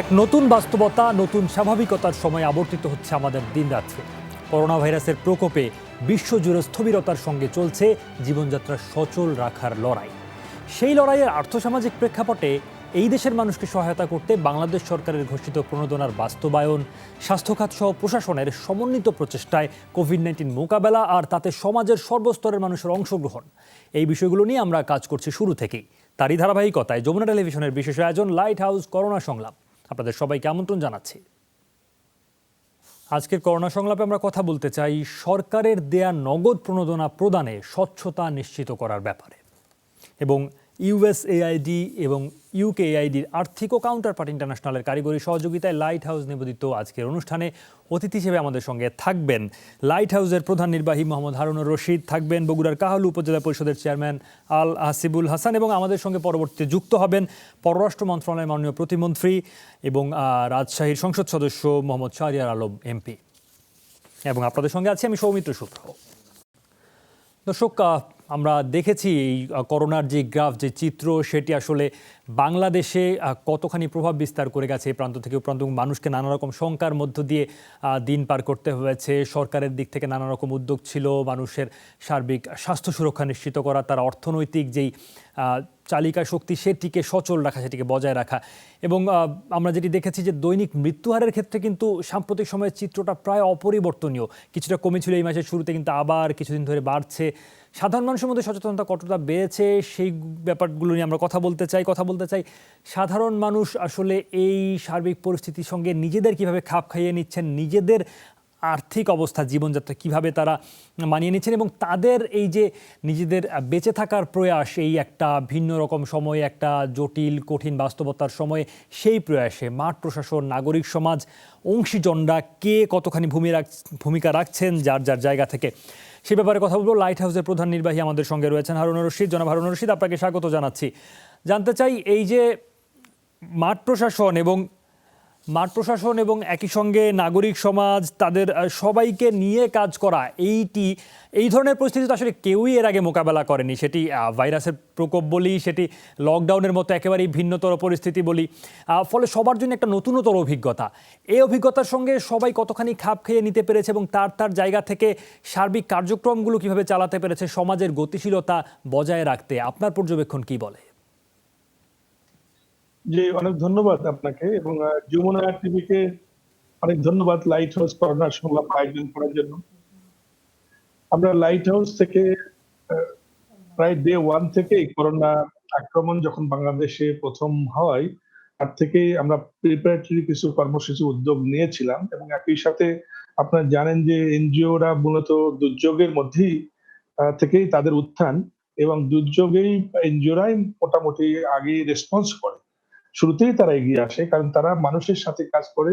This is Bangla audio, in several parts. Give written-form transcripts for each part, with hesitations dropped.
এক নতুন বাস্তবতা, নতুন স্বাভাবিকতার সময় আবর্তিত হচ্ছে আমাদের দিনরাত্রি। করোনা ভাইরাসের প্রকোপে বিশ্বজুড়ে স্থবিরতার সঙ্গে চলছে জীবনযাত্রা সচল রাখার লড়াই। সেই লড়াইয়ের আর্থসামাজিক প্রেক্ষাপটে এই দেশের মানুষকে সহায়তা করতে বাংলাদেশ সরকারের ঘোষিত প্রণোদনার বাস্তবায়ন, স্বাস্থ্যখাত সহ প্রশাসনের সমন্বিত প্রচেষ্টায় কোভিড-19 মোকাবেলা আর তাতে সমাজের সর্বস্তরের মানুষের অংশগ্রহণ, এই বিষয়গুলো নিয়ে আমরা কাজ করছি শুরু থেকেই। তারই ধারাবাহিকতায় যমুনা টেলিভিশনের বিশেষ আয়োজন লাইট হাউস করোনা সংলাপ। আপনাদের সবাইকে আমন্ত্রণ জানাচ্ছি। আজকের করোনা সংলাপে আমরা কথা বলতে চাই সরকারের দেয়া নগদ প্রণোদনা প্রদানে স্বচ্ছতা নিশ্চিত করার ব্যাপারে এবং ইউএসএআইডি এবং ইউকেএআইডির আর্থিক ও কাউন্টার পার্ট ইন্টারন্যাশনালের কারিগরি সহযোগিতায় লাইট হাউস নিবেদিত আজকের অনুষ্ঠানে অতিথি হিসেবে আমাদের সঙ্গে থাকবেন লাইট হাউসের প্রধান নির্বাহী মোহাম্মদ হারুনুর রশিদ, থাকবেন বগুড়ার কাহালু উপজেলা পরিষদের চেয়ারম্যান আল হাসিবুল হাসান এবং আমাদের সঙ্গে পরবর্তীতে যুক্ত হবেন পররাষ্ট্র মন্ত্রণালয়ের মাননীয় প্রতিমন্ত্রী এবং রাজশাহীর সংসদ সদস্য মোহাম্মদ শাহরিয়ার আলম এমপি। এবং আপনাদের সঙ্গে আছি আমি সৌমিত্র সূত্র। দর্শক, আমরা দেখেছি এই করোনার যে গ্রাফ, যে চিত্র, সেটি আসলে বাংলাদেশে কতখানি প্রভাব বিস্তার করে গেছে। এই প্রান্ত থেকে প্রান্ত মানুষকে নানা রকম শঙ্কার মধ্য দিয়ে দিন পার করতে হয়েছে। সরকারের দিক থেকে নানা রকম উদ্যোগ ছিল মানুষের সার্বিক স্বাস্থ্য সুরক্ষা নিশ্চিত করা, তার অর্থনৈতিক যেই চালিকা শক্তি সেটিকে সচল রাখা, সেটিকে বজায় রাখা। এবং আমরা যেটি দেখেছি যে দৈনিক মৃত্যুহারের ক্ষেত্রে কিন্তু সাম্প্রতিক সময়ের চিত্রটা প্রায় অপরিবর্তনীয়। কিছুটা কমেছিল এই মাসের শুরুতে, কিন্তু আবার কিছুদিন ধরে বাড়ছে। সাধারণ মানুষের মধ্যে সচেতনতা কতটা বেড়েছে সেই ব্যাপারগুলো নিয়ে আমরা কথা বলতে চাই। সাধারণ মানুষ আসলে এই সার্বিক পরিস্থিতির সঙ্গে নিজেদের কিভাবে খাপ খাইয়ে নিচ্ছেন, নিজেদের আর্থিক অবস্থা, জীবনযাত্রা কিভাবে তারা মানিয়ে নিচ্ছেন এবং তাদের এই যে নিজেদের বেঁচে থাকার প্রয়াস, এই একটা ভিন্ন রকম সময়ে, একটা জটিল কঠিন বাস্তবতার সময়ে, সেই প্রয়াসে মাঠ প্রশাসন, নাগরিক সমাজ, অংশীজনরা কে কতখানি ভূমিকা রাখছেন যার যার জায়গা থেকে, সে ব্যাপারে কথা বলবো। লাইট হাউসের প্রধান নির্বাহী আমাদের সঙ্গে রয়েছেন হারুনুর রশিদ। জনাব হারুনুর রশিদ, আপনাকে স্বাগত জানাচ্ছি। জানতে চাই এই যে মাঠ প্রশাসন এবং একই সঙ্গে নাগরিক সমাজ, তাদের সবাইকে নিয়ে কাজ করা, এই ধরনের পরিস্থিতি তো আসলে কেউই এর আগে মোকাবেলা করেনি। সেটি ভাইরাসের প্রকোপ বলি, সেটি লকডাউনের মতো একেবারেই ভিন্নতর পরিস্থিতি বলি, ফলে সবার জন্য একটা নতুনতর অভিজ্ঞতা। এই অভিজ্ঞতার সঙ্গে সবাই কতখানি খাপ খেয়ে নিতে পেরেছে এবং তার জায়গা থেকে সার্বিক কার্যক্রমগুলো কিভাবে চালাতে পেরেছে সমাজের গতিশীলতা বজায় রাখতে, আপনার পর্যবেক্ষণ কি বলে? জি, অনেক ধন্যবাদ আপনাকে এবং যমুনা টিভিকে অনেক ধন্যবাদ লাইট হাউস করোনা সংলাপ আয়োজন করার জন্য। আমরা লাইট হাউস থেকে প্রায় ডে 1 থেকেই করোনা আক্রমণ যখন বাংলাদেশে প্রথম হয়, তার থেকেই আমরা প্রিপারেটরি কিছু কর্মসূচি উদ্যোগ নিয়েছিলাম এবং একই সাথে আপনারা জানেন যে এনজিওরা মূলত দুর্যোগের মধ্যেই থেকেই তাদের উত্থান এবং দুর্যোগেই এনজিওরাই মোটামুটি আগে রেসপন্স করে। শুরুতেই তারা এগিয়ে আসে কারণ তারা মানুষের সাথে কাজ করে।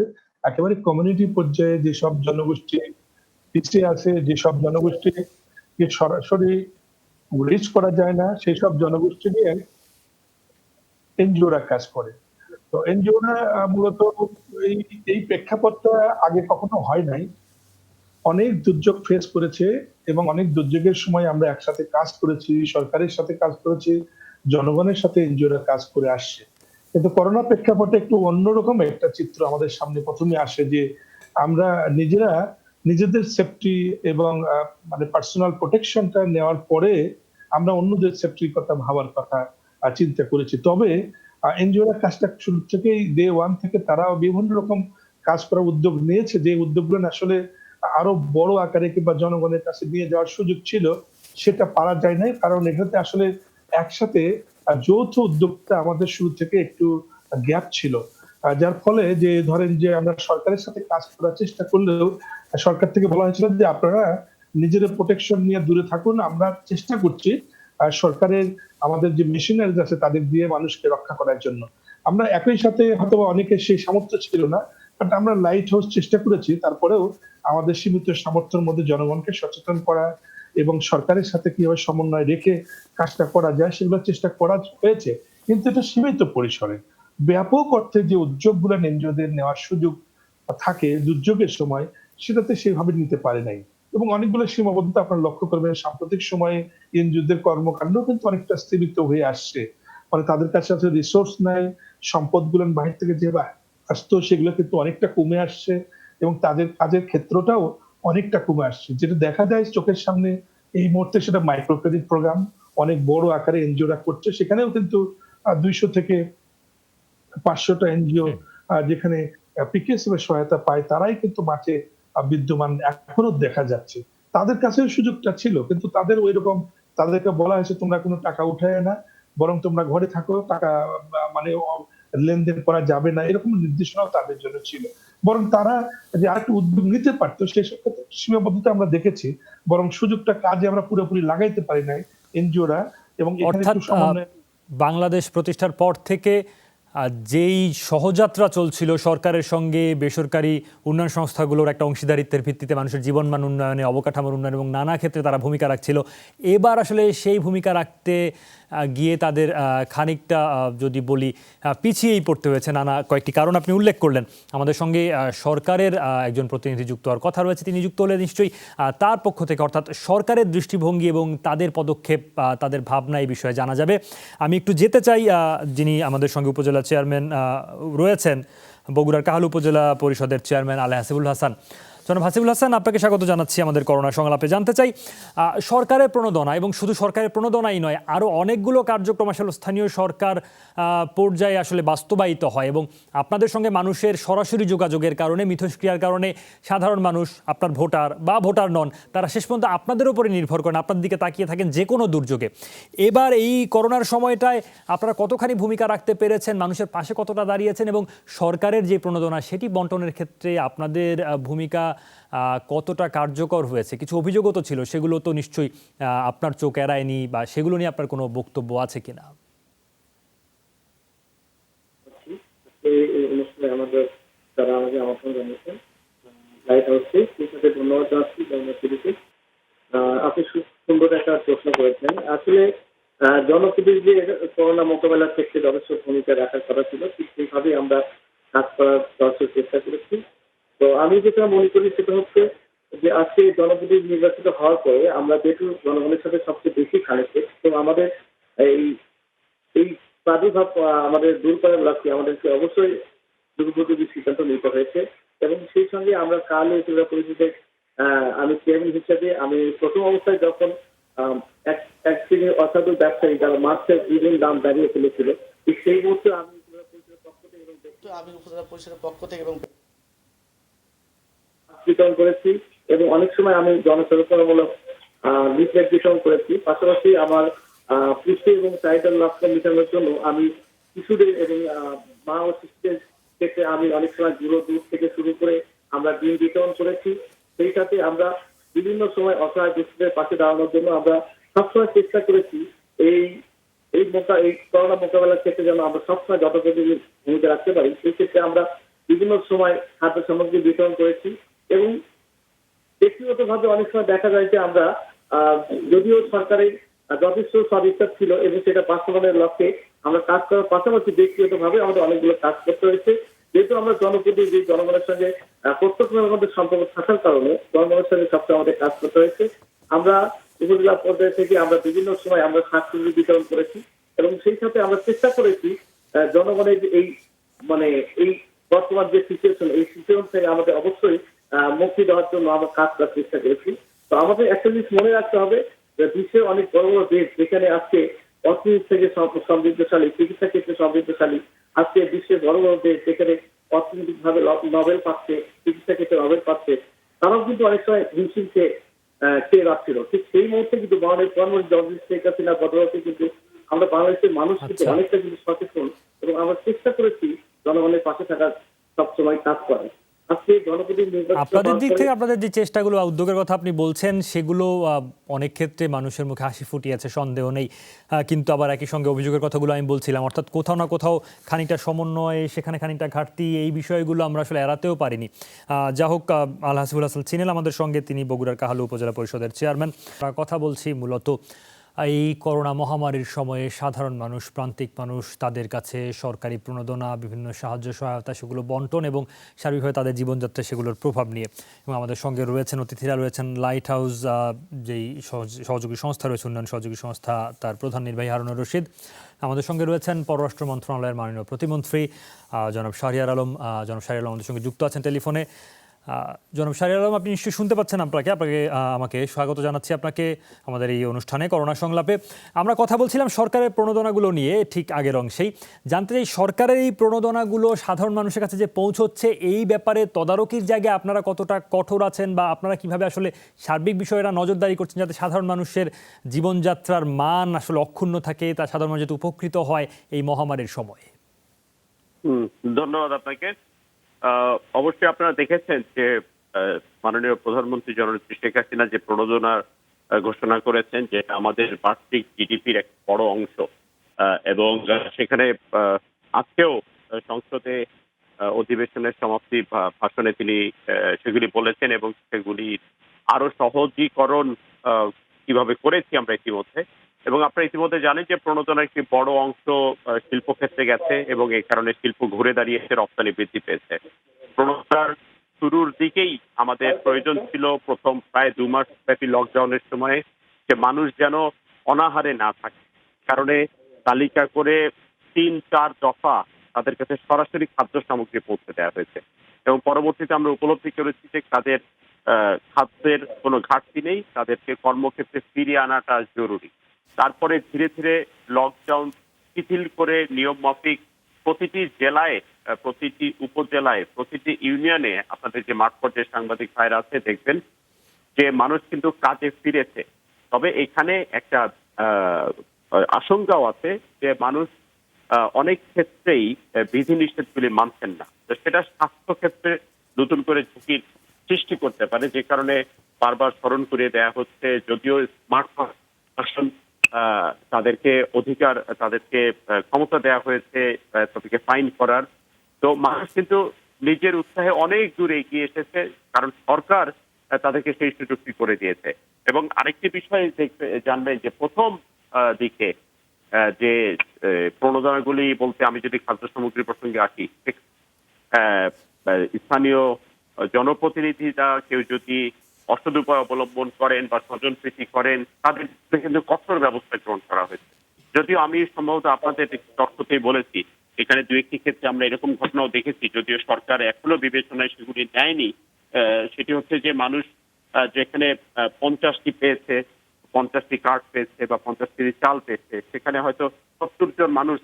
একেবারে কমিউনিটি পর্যায়ে যেসব জনগোষ্ঠী পিছিয়ে আছে, যেসব জনগোষ্ঠীকে সরাসরি রিচ করা যায় না, সেসব জনগোষ্ঠী নিয়ে এনজিওরা কাজ করে। তো এনজিওরা মূলত এই এই প্রেক্ষাপটটা আগে কখনো হয় নাই। অনেক দুর্যোগ ফেস করেছে এবং অনেক দুর্যোগের সময় আমরা একসাথে কাজ করেছি, সরকারের সাথে কাজ করেছি, জনগণের সাথে এনজিওরা কাজ করে আসছে। কিন্তু করোনা প্রেক্ষাপটে একটু অন্যরকম একটা চিত্র আমাদের সামনে প্রথমে আসে যে আমরা নিজেরা নিজেদের সেফটি এবং মানে পার্সোনাল প্রোটেকশনটা নেওয়ার পরে আমরা অন্যদের সেফটির কথা ভাবার কথা চিন্তা করেছি। তবে এনজিওরা কাজটা শুরু থেকেই ডে 1 থেকে তারাও বিভিন্ন রকম কাজ করার উদ্যোগ নিয়েছে, যে উদ্যোগগুলো আসলে আরো বড় আকারে কিংবা জনগণের কাছে নিয়ে যাওয়ার সুযোগ ছিল, সেটা পারা যায় নাই। কারণ এটাতে আসলে একসাথে যৌথ উদ্যোগটা আমাদের শুরু থেকে একটু গ্যাপ ছিল, যার ফলে যে ধরেন যে আমরা সরকারের সাথে কাজ করার চেষ্টা করলেও সরকার থেকে বলা হয়েছিল যে আপনারা নিজেদের প্রোটেকশন নিয়ে দূরে থাকুন, আমরা চেষ্টা করছি সরকারের আমাদের যে মেশিনারিজ আছে তাদের দিয়ে মানুষকে রক্ষা করার জন্য। আমরা একই সাথে হয়তো অনেকের সেই সামর্থ্য ছিল না, বাট আমরা লাইট হাউস চেষ্টা করেছি। তারপরেও আমাদের সীমিত সামর্থ্যের মধ্যে জনগণকে সচেতন করা এবং সরকারের সাথে কিভাবে সমন্বয় রেখে কাজটা করা যায় সেগুলো চেষ্টা করা হয়েছে, কিন্তু এটা সীমিত পরিসরে। ব্যাপক অর্থে যে উদ্যোগগুলো এনজিওদের নেওয়ার সুযোগ থাকে দুর্যোগের সময়, সেটাতে সেভাবে নিতে পারে নাই এবং অনেকগুলো সীমাবদ্ধতা আপনারা লক্ষ্য করবেন। সাম্প্রতিক সময়ে এনজিওদের কর্মকাণ্ড কিন্তু অনেকটা সীমিত হয়ে আসছে, মানে তাদের কাছে রিসোর্স নাই, সম্পদগুলো বাহির থেকে যেভাবে আসতো সেগুলো কিন্তু অনেকটা কমে আসছে এবং তাদের কাজের ক্ষেত্রটাও অনেকটা কমে আসছে। যেটা দেখা যায় চোখের সামনে এই মুহূর্তে সেটা মাইক্রো ক্রেডিট প্রোগ্রাম অনেক বড় আকারে এনজিওরা করছে। সেখানেও কিন্তু ২০০ থেকে ৫০০ টা এনজিও হুম। যেখানে পিকেএসএফ এর সহায়তা পায় তারাই কিন্তু মাঠে বিদ্যমান এখনো দেখা যাচ্ছে। তাদের কাছেও সুযোগটা ছিল। কিন্তু তাদের ঐরকম তাদেরকে বলা হয়েছে তোমরা কোন টাকা উঠাইও না। বরং তোমরা ঘরে থাকো। টাকা মানে লেনদেন করা যাবে না। এরকম নির্দেশনাও তাদের জন্য ছিল। বরং তারা যে আরেকটু উদ্যোগ নিতে পারত সেসব ক্ষেত্রে সীমাবদ্ধতা আমরা দেখেছি। বরং সুযোগটা কাজে আমরা পুরোপুরি লাগাইতে পারি নাই এনজিওরা এবং এখানে অর্থাৎ একটু সমন্বয় বাংলাদেশ প্রতিষ্ঠার পর থেকে যেই সহযাত্রা চলছিল সরকারের সঙ্গে বেসরকারি উন্নয়ন সংস্থাগুলোর একটা অংশীদারিত্বের ভিত্তিতে মানুষের জীবনমান উন্নয়নে, অবকাঠামোর উন্নয়ন এবং নানা ক্ষেত্রে তারা ভূমিকা রাখছিল, এবার আসলে সেই ভূমিকা রাখতে গিয়ে তাদের খানিকটা যদি বলি পিছিয়েই পড়তে হয়েছে। নানা কয়েকটি কারণ আপনি উল্লেখ করলেন। আমাদের সঙ্গে সরকারের একজন প্রতিনিধি যুক্ত হওয়ার কথা রয়েছে, তিনি যুক্ত হলে নিশ্চয়ই তার পক্ষ থেকে অর্থাৎ সরকারের দৃষ্টিভঙ্গি এবং তাদের পদক্ষেপ, তাদের ভাবনা এই বিষয়ে জানা যাবে। আমি একটু যেতে চাই যিনি আমাদের সঙ্গে উপজেলা চেয়ারম্যান রয়েছেন, বগুড়ার কাহালু উপজেলা পরিষদের চেয়ারম্যান আলে হাসিবুল হাসান। জনাব হাসিবুল হাসান, আপনাকে স্বাগত জানাচ্ছি আমাদের করোনা সংলাপে। জানতে চাই সরকারের প্রণোদনা এবং শুধু সরকারের প্রণোদনাই নয়, আরও অনেকগুলো কার্যক্রম আসলে স্থানীয় সরকার পর্যায়ে আসলে বাস্তবায়িত হয় এবং আপনাদের সঙ্গে মানুষের সরাসরি যোগাযোগের কারণে, মিথস্ক্রিয়ার কারণে সাধারণ মানুষ, আপনার ভোটার বা ভোটার নন, তারা শেষ পর্যন্ত আপনাদের উপরে নির্ভর করেন, আপনার দিকে তাকিয়ে থাকেন যে কোনো দুর্যোগে। এবার এই করোনার সময়টায় আপনারা কতখানি ভূমিকা রাখতে পেরেছেন, মানুষের পাশে কতটা দাঁড়িয়েছেন এবং সরকারের যে প্রণোদনা সেটি বন্টনের ক্ষেত্রে আপনাদের ভূমিকা কতটা কার্যকর হয়েছে? কিছু অভিযোগও তো ছিল, সেগুলো তো নিশ্চয়ই আপনার চোখ এড়ায়নি, বা সেগুলো নিয়ে আপনার কোনো বক্তব্য আছে কিনা? এই অনুষ্ঠানে আমাদের যারা আমাকে আমন্ত্রণ জানিয়েছেন লাইট হাউসকে সেই সাথে ধন্যবাদ জানাচ্ছি জনপ্রতিনিধিকে। আপনি খুব সুন্দর একটা প্রশ্ন করেছেন। আসলে জনপ্রতিনিধিদের করোনা মোকাবেলার ক্ষেত্রে যথেষ্ট ভূমিকা রাখার কথা ছিল, ঠিক সেইভাবেই আমরা কাজ করার যথেষ্ট চেষ্টা করেছি। তো আমি যেটা মনে করি সেটা হচ্ছে যে আজকে জনপ্রতিনিধি নির্বাচিত হওয়ার পরে আমরা যেহেতু জনগণের সাথে সবচেয়ে বেশি কানেক্টেড, তো আমাদের এই এই প্রাদুর্ভাব আমাদের দূর করার লক্ষ্যে আমাদেরকে অবশ্যই দ্রুতগতির সিদ্ধান্ত নিতে হয়েছে এবং সেই সঙ্গে আমরা কালো উপজেলা পরিষদের আমি চেয়ারম্যান হিসেবে আমি প্রথম অবস্থায় যখন আম, এক এক শ্রেণীর অসাধু ব্যবসায়ী যারা মাছের বিভিন্ন দাম বাড়িয়ে ফেলেছিল, ঠিক সেই মুহূর্তে আমি উপজেলা পরিষদের পক্ষ থেকে এবং বিতরণ করেছি এবং অনেক সময় আমি জনসচেতনমূলক লিফলেট বিতরণ করেছি। পাশাপাশি আমার পুষ্টি এবং চাহিদার লক্ষ্য মেটানোর জন্য আমি শিশুদের এবং মা ও শিশুদের ক্ষেত্রে আমি অনেক সময় গুঁড়ো দুধ থেকে শুরু করে আমরা ডিম বিতরণ করেছি। সেই সাথে আমরা বিভিন্ন সময় অসহায় দুঃস্থদের পাশে দাঁড়ানোর জন্য আমরা সবসময় চেষ্টা করেছি এই এই করোনা মোকাবেলার ক্ষেত্রে যেন আমরা সবসময় যথাযথ ভূমিকা রাখতে পারি। সেই ক্ষেত্রে আমরা বিভিন্ন সময় খাদ্য সামগ্রী বিতরণ করেছি এবং ব্যক্তিগতভাবে অনেক সময় দেখা যায় যে আমরা যদিও সরকারের যথেষ্ট সদিচ্ছা ছিল এবং সেটা বাস্তবায়নের লক্ষ্যে আমরা কাজ করার পাশাপাশি ব্যক্তিগতভাবে আমাদের অনেকগুলো কাজ করতে হয়েছে। যেহেতু আমরা জনপ্রতিনিধি, জনগণের সঙ্গে প্রত্যক্ষভাবে আমাদের সম্পর্ক থাকার কারণে জনগণের সঙ্গে সবসময় আমাদের কাজ করতে হয়েছে। আমরা উপজেলা পর্যায় থেকে আমরা বিভিন্ন সময় আমরা শাকসবজি বিতরণ করেছি এবং সেই সাথে আমরা চেষ্টা করেছি জনগণের এই মানে এই বর্তমান যে সিচুয়েশন, এই সিচুয়েশন থেকে আমাদের অবশ্যই মুক্তি দেওয়ার জন্য আমরা কাজ করার চেষ্টা করেছি। তো আমাদের একটা জিনিস মনে রাখতে হবে যে বিশ্বের অনেক বড় বড় দেশ যেখানে আজকে অর্থনীতি থেকে সমৃদ্ধশালী, চিকিৎসা ক্ষেত্রে সমৃদ্ধশালী, আজকে বিশ্বের বড় বড় দেশ যেখানে অর্থনৈতিক ভাবে নোবেল পাচ্ছে, চিকিৎসা ক্ষেত্রে নোবেল পাচ্ছে, তারাও কিন্তু অনেক সময় হিমশিম খেয়ে রাখছিল। ঠিক সেই মুহূর্তে কিন্তু বাংলাদেশ প্রধানমন্ত্রী জগদীশ শেখ হাসিনা বদলাতে কিন্তু আমরা বাংলাদেশের মানুষ কিন্তু অনেকটা কিন্তু সচেতন এবং আমরা চেষ্টা করেছি জনগণের পাশে থাকার সবসময় কাজ করার। আপনাদের দিক থেকে আপনাদের যে চেষ্টাগুলো, উদ্যোগের কথা আপনি বলছেন, সেগুলো অনেক ক্ষেত্রে মানুষের মুখে হাসি ফুটিয়েছে, সন্দেহ নেই। কিন্তু আবার একই সঙ্গে অভিযোগের কথাগুলো আমি বলছিলাম, অর্থাৎ কোথাও না কোথাও খানিকটা সমন্বয়, সেখানে খানিকটা ঘাটতি, এই বিষয়গুলো আমরা আসলে এড়াতেও পারিনি। যা হোক, আল হাসিবুল হাসান ছিলেন আমাদের সঙ্গে, তিনি বগুড়ার কাহালু উপজেলা পরিষদের চেয়ারম্যান। কথা বলছি মূলত এই করোনা মহামারীর সময়ে সাধারণ মানুষ, প্রান্তিক মানুষ, তাদের কাছে সরকারি প্রণোদনা, বিভিন্ন সাহায্য সহায়তা সেগুলো বন্টন এবং সার্বিকভাবে তাদের জীবনযাত্রায় সেগুলোর প্রভাব নিয়ে। এবং আমাদের সঙ্গে রয়েছেন অতিথিরা, রয়েছেন লাইট হাউস যেই সহযোগী সংস্থা রয়েছে, উন্নয়ন সহযোগী সংস্থা, তার প্রধান নির্বাহী হারুনুর রশিদ। আমাদের সঙ্গে রয়েছেন পররাষ্ট্র মন্ত্রণালয়ের মাননীয় প্রতিমন্ত্রী জনাব শাহরিয়ার আলম। জনাব শাহরিয়ার আলম আমাদের সঙ্গে যুক্ত আছেন টেলিফোনে। জনাব শাহরিয়ার আলম, আপনি নিশ্চয়ই শুনতে পাচ্ছেন আমাকে স্বাগত জানাচ্ছি আপনাকে আমাদের এই অনুষ্ঠানে করোনা সংলাপে। আমরা কথা বলছিলাম সরকারের প্রণোদনাগুলো নিয়ে ঠিক আগের অংশেই। জানতে চাই, সরকারের এই প্রণোদনাগুলো সাধারণ মানুষের কাছে যে পৌঁছচ্ছে, এই ব্যাপারে তদারকির জায়গায় আপনারা কতটা কঠোর আছেন, বা আপনারা কিভাবে আসলে সার্বিক বিষয়েরা নজরদারি করছেন যাতে সাধারণ মানুষের জীবনযাত্রার মান আসলে অক্ষুণ্ণ থাকে, তা সাধারণ মানুষ যাতে উপকৃত হয় এই মহামারীর সময়ে? ধন্যবাদ আপনাকে। অবশ্যই আপনারা দেখেছেন যে মাননীয় প্রধানমন্ত্রী জননেত্রী শেখ হাসিনা যে প্রণোদনা ঘোষণা করেছেন, যে আমাদের বার্ষিক জিডিপির এক বড় অংশ, এবং সেখানে আজকেও সংসদে অধিবেশনের সমাপ্তি ভাষণে তিনি সেগুলি বলেছেন, এবং সেগুলি আরো সহজীকরণ কিভাবে করেছি আমরা ইতিমধ্যে। এবং আপনারা ইতিমধ্যে জানেন যে প্রণোদনার একটি বড় অংশ শিল্পক্ষেত্রে গেছে, এবং এই কারণে শিল্প ঘুরে দাঁড়িয়েছে, রপ্তানি বৃদ্ধি পেয়েছে। প্রণোদনার শুরুর দিকেই আমাদের প্রয়োজন ছিল, প্রথম প্রায় 2 মাস ব্যাপী লকডাউনের সময়ে, যে মানুষ যেন অনাহারে না থাকে, কারণে তালিকা করে 3-4 দফা তাদের কাছে সরাসরি খাদ্য সামগ্রী পৌঁছে দেওয়া হয়েছে। এবং পরবর্তীতে আমরা উপলব্ধি করেছি যে তাদের খাদ্যের কোনো ঘাটতি নেই, তাদেরকে কর্মক্ষেত্রে ফিরিয়ে আনাটা জরুরি। তারপরে ধীরে ধীরে লকডাউন শিথিল করে নিয়ম মাফিক প্রতিটি জেলায়, প্রতিটি উপজেলায়, প্রতিটি ইউনিয়নে আপনাদের যে মাঠ পর্যায়ে সাংবাদিক ভাইরা আছে দেখবেন যে মানুষ কিন্তু কাজে ফিরেছে। তবে এখানে একটা আশঙ্কাও আছে যে মানুষ অনেক ক্ষেত্রেই বিধিনিষেধগুলি মানছেন না। তো সেটা স্বাস্থ্য ক্ষেত্রে নতুন করে ঝুঁকির সৃষ্টি করতে পারে, যে কারণে বারবার স্মরণ করিয়ে দেওয়া হচ্ছে। যদিও স্মার্টফোন তাদেরকে অধিকার, তাদেরকে ক্ষমতা দেওয়া হয়েছে তাদেরকে ফাইন করার, তো মানুষ কিন্তু নিজের উৎসাহে অনেক দূর এগিয়ে এসেছে, কারণ সরকার তাদেরকে সেই সুযোগটি করে দিয়েছে। এবং আরেকটি বিষয় জানবেন যে প্রথম দিকে যে প্রণোদনাগুলি বলতে, আমি যদি খাদ্য সামগ্রী প্রসঙ্গে আসি, স্থানীয় জনপ্রতিনিধিরা কেউ যদি অসৎ উপায় অবলম্বন করেন বা স্বজনপ্রীতি করেন, তাদের কিন্তু কঠোর ব্যবস্থা গ্রহণ করা হয়েছে। যদিও আমি সম্ভবত আপনাদের তথ্যতেই বলেছি, এখানে 2-1টি ক্ষেত্রে আমরা এরকম ঘটনাও দেখেছি, যদিও সরকার এখনো বিবেচনায় সেগুলি নেয়নি। সেটি হচ্ছে যে মানুষ যেখানে 50টি পেয়েছে, 50টি কার্ড পেয়েছে বা 50 কেজি চাল পেয়েছে, সেখানে হয়তো 70 জন মানুষ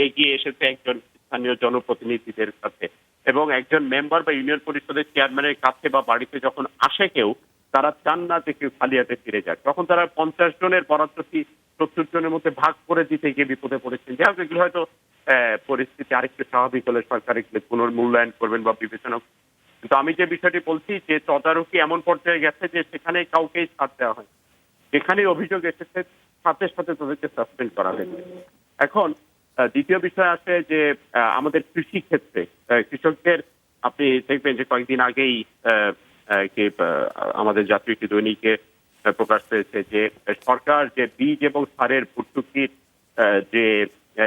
এগিয়ে এসেছে একজন স্থানীয় জনপ্রতিনিধিদের কাছে, এবং একজন মেম্বার বা ইউনিয়ন পরিষদের চেয়ারম্যানের কাছে বা বাড়িতে যখন আসে কেউ, তারা চান না যে কেউ খালি হাতে ফিরে যায়। তখন তারা 50 জনের বরাদ্দটি 70 জনের মধ্যে ভাগ করে দিতে গিয়ে বিপদে পড়েছেন। যাই হোক, এগুলো হয়তো পরিস্থিতি আরেকটু স্বাভাবিক হলে সরকার এগুলো পুনর্মূল্যায়ন করবেন বা বিবেচনা। কিন্তু আমি যে বিষয়টি বলছি, যে তদারকি এমন পর্যায়ে গেছে যে সেখানে কাউকেই ছাড় দেওয়া হয়, যেখানে অভিযোগ এসেছে সাথে সাথে তাদেরকে সাসপেন্ড করা হয়েছে। এখন দ্বিতীয় বিষয় আসে যে আমাদের কৃষি ক্ষেত্রে কৃষকদের, আপনি দেখবেন যে কয়েকদিন আগেই আমাদের জাতীয় একটি দৈনিকে প্রকাশ পেয়েছে যে সরকার যে বীজ এবং সারের ভর্তুকির যে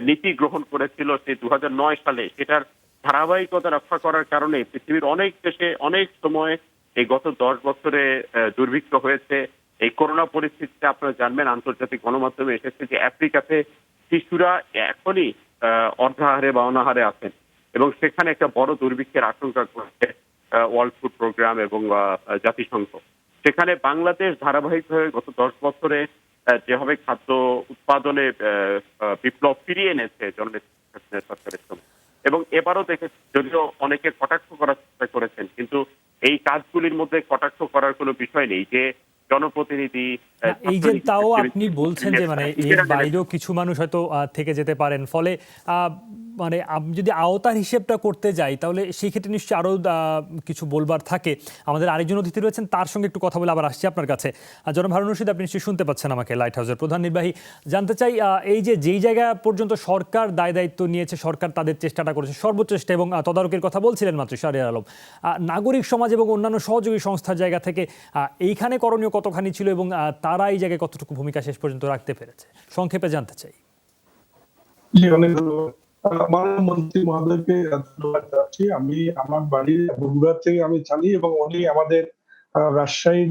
নীতি গ্রহণ করেছিল সে 2009 সালে, সেটার ধারাবাহিকতা রক্ষা করার কারণে পৃথিবীর অনেক দেশে অনেক সময় এই গত 10 বছরে দুর্ভিক্ষ হয়েছে। এই করোনা পরিস্থিতিতে আপনারা জানবেন, আন্তর্জাতিক গণমাধ্যমে এসেছে যে আফ্রিকাতে শিশুরা এখনই অর্ধাহারে বা অনাহারে আছেন, এবং সেখানে একটা বড় দুর্ভিক্ষের আশঙ্কা করছে ওয়ার্ল্ড ফুড প্রোগ্রাম এবং জাতিসংঘ। সেখানে বাংলাদেশ ধারাবাহিকভাবে গত 10 বছরে যেভাবে খাদ্য উৎপাদনে বিপ্লব ফিরিয়ে এনেছে জননেত্রী সরকারের সময়, এবং এবারও দেখে, যদিও অনেকে কটাক্ষ করার চেষ্টা করেছেন, কিন্তু এই কাজগুলির মধ্যে কটাক্ষ করার কোনো বিষয় নেই। যে জনপ্রতিনিধি, এই যে তাও আপনি বলছেন যে মানে এর বাইরেও কিছু মানুষ হয়তো থেকে যেতে পারেন, ফলে মানে যদি আওতার হিসেবটা করতে যাই তাহলে সেই ক্ষেত্রে নিশ্চয়ই আরও কিছু বলবার থাকে। আমাদের আরেকজন অতিথি রয়েছেন, তার সঙ্গে একটু কথা বলে আবার আসছি আপনার কাছে। জনাব হারুন রশিদ, আপনি নিশ্চয়ই শুনতে পাচ্ছেন আমাকে, লাইট হাউসের প্রধান নির্বাহী। জানতে চাই, এই যে যেই জায়গা পর্যন্ত সরকার দায়িত্ব নিয়েছে, সরকার তাদের চেষ্টাটা করেছে সর্বোচ্চ চেষ্টা এবং তদারকির কথা বলছিলেন মাত্র শাহরিয়ার আলম, নাগরিক সমাজ এবং অন্যান্য সহযোগী সংস্থার জায়গা থেকে এইখানে করণীয় কতখানি ছিল এবং তারা এই জায়গায় কতটুকু ভূমিকা শেষ পর্যন্ত রাখতে পেরেছে, সংক্ষেপে জানতে চাই। জি, অনেক ধন্যবাদ। মাননীয় মন্ত্রী মহোদয়কে ধন্যবাদ জানাচ্ছি। আমি আমার বাড়ি বগুড়া থেকে আমি চালি এবং উনি আমাদের রাজশাহী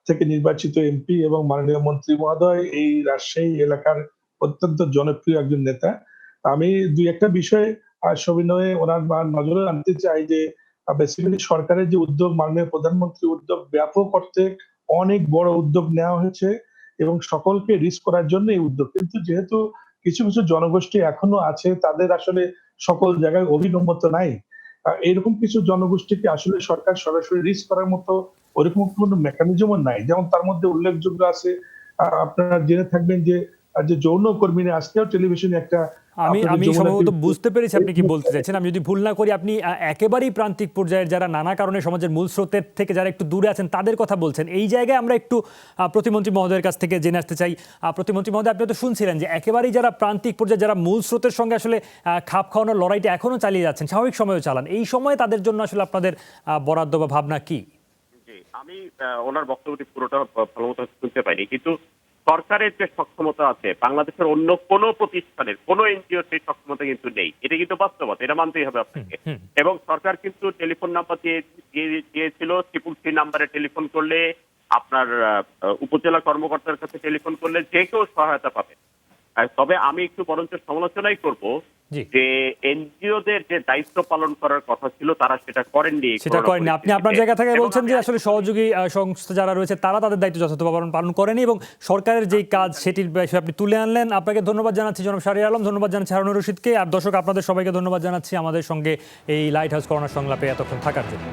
থেকে নির্বাচিত এমপি এবং মাননীয় মন্ত্রী মহোদয় এই রাজশাহী এলাকার অত্যন্ত জনপ্রিয় একজন নেতা। আমি দুই একটা বিষয় সবিনয়ে ওনার নজরে আনতে চাই যে বেসিক্যালি সরকারের যে উদ্যোগ, মাননীয় প্রধানমন্ত্রীর উদ্যোগ, ব্যাপক অর্থে অনেক বড় উদ্যোগ নেওয়া হয়েছে এবং সকলকে রিচ করার জন্য এই উদ্যোগ। কিন্তু যেহেতু কিছু কিছু জনগোষ্ঠী এখনো আছে, তাদের আসলে সকল জায়গায় অভিনবত্ব নাই। এরকম কিছু জনগোষ্ঠীকে আসলে সরকার সরাসরি রিচ করার মতো ওরকম কোনো মেকানিজমও নাই। যেমন তার মধ্যে উল্লেখযোগ্য আছে, আপনারা জেনে থাকবেন যে যৌন কর্মীরা আজকেও টেলিভিশনে একটা আমি সম্ভবত বুঝতে পেরেছি আপনি কি বলতে চাইছেন। আমি যদি ভুল না করি, আপনি একেবারেই প্রান্তিক পর্যায়ের যারা নানা কারণে সমাজের মূল স্রোতের থেকে যারা একটু দূরে আছেন তাদের কথা বলছেন। এই জায়গায় আমরা একটু প্রতিমন্ত্রী মহোদয়ের কাছ থেকে জেনে আসতে চাই। প্রতিমন্ত্রী মহোদয়, আপনি তো শুনছিলেন যে একেবারেই যারা প্রান্তিক পর্যায়ে, যারা মূল স্রোতের সঙ্গে আসলে খাপ খাওয়ানোর লড়াইটা এখনো চালিয়ে যাচ্ছেন, স্বাভাবিক সময়েও চালান, এই সময়ে তাদের জন্য আসলে আপনাদের বরাদ্দ বা ভাবনা কি? জি, আমি ওনার বক্তব্যটি পুরোটা ভালো মতো শুনতে পাইনি, কিন্তু সরকারের যে সক্ষমতা আছে বাংলাদেশের অন্য কোনো প্রতিষ্ঠানের, কোনো এনজিও সেই সক্ষমতা কিন্তু নেই। এটা কিন্তু বাস্তবতা, এটা মানতেই হবে আপনাকে। এবং সরকার কিন্তু টেলিফোন নাম্বার দিয়েছিল, 333 নাম্বারে টেলিফোন করলে, আপনার উপজেলা কর্মকর্তার কাছে টেলিফোন করলে যে কেউ সহায়তা পাবে। তবে আমি একটু বরঞ্চ সমালোচনাই করব যে এনজিওদের যে দায়িত্ব পালন করার কথা ছিল তারা সেটা করেননি। আপনি আপনার জায়গা থেকে বলছেন যে আসলে সহযোগী সংস্থা যারা রয়েছে তারা তাদের দায়িত্ব যথাযথভাবে পালন করেনি এবং সরকারের যেই কাজ সেটির বিষয়ে আপনি তুলে আনলেন। আপনাকে ধন্যবাদ জানাচ্ছি জনাব শাহরিয়ার আলম, ধন্যবাদ জানাচ্ছি হারুন রশিদকে, আর দর্শক আপনাদের সবাইকে ধন্যবাদ জানাচ্ছি আমাদের সঙ্গে এই লাইট হাউস করোনা সংলাপে এতক্ষণ থাকার জন্য।